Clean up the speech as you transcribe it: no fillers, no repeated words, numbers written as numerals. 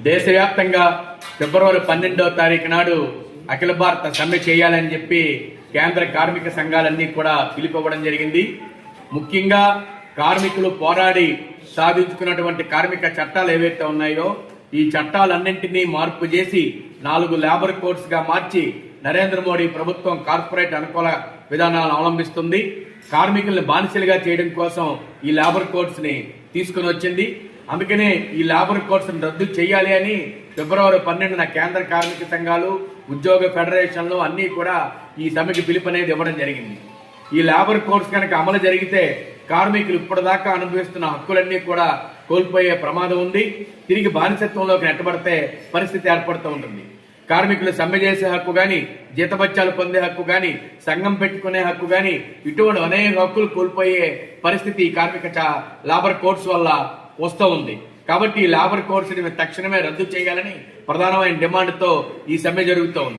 దేశవ్యాప్తంగా ఫిబ్రవరి 12వ తారీఖు నాడు అఖిల భారత సమ్మె చేయాలని చెప్పి కేంద్ర కార్మిక సంఘాలన్నీ కూడా పిలుపువ్వడం జరిగింది. ముఖ్యంగా కార్మికులు పోరాడి సాధించుకున్నటువంటి కార్మిక చట్టాలు ఏవైతే ఉన్నాయో ఈ చట్టాలన్నింటినీ మార్పు చేసి 4 లేబర్ కోడ్స్ గా మార్చి నరేంద్ర మోడీ ప్రభుత్వం కార్పొరేట్ అనుకూల విధానాలను అవలంబిస్తుంది. కార్మికుల్ని బానిసలుగా చేయడం కోసం ఈ లేబర్ కోడ్స్ ని తీసుకుని వచ్చింది. అందుకనే ఈ లేబర్ కోడ్స్ రద్దు చేయాలి అని ఫిబ్రవరి 12న కేంద్ర కార్మిక సంఘాలు, ఉద్యోగ ఫెడరేషన్లు అన్నీ కూడా ఈ సమ్మెకి పిలుపు అనేది ఇవ్వడం జరిగింది. ఈ లేబర్ కోడ్స్ కనుక అమలు జరిగితే కార్మికులు ఇప్పటిదాకా అనుభవిస్తున్న హక్కులన్నీ కూడా కోల్పోయే ప్రమాదం ఉంది. తిరిగి బానిసత్వంలోకి నెట్టబడితే పరిస్థితి ఏర్పడుతూ ఉంటుంది. కార్మికులు సమ్మె చేసే హక్కు గాని, జీతభత్యాలు పొందే హక్కు గాని, సంఘం పెట్టుకునే హక్కు గాని, ఇటువంటి అనేక హక్కులు కోల్పోయే పరిస్థితి ఈ కార్మిక లేబర్ కోడ్స్ వల్ల వస్తూ ఉంది. కాబట్టి ఈ లేబర్ కోడ్స్ ని తక్షణమే రద్దు చేయాలని ప్రధానమైన డిమాండ్తో ఈ సమ్మె జరుగుతూ ఉంది.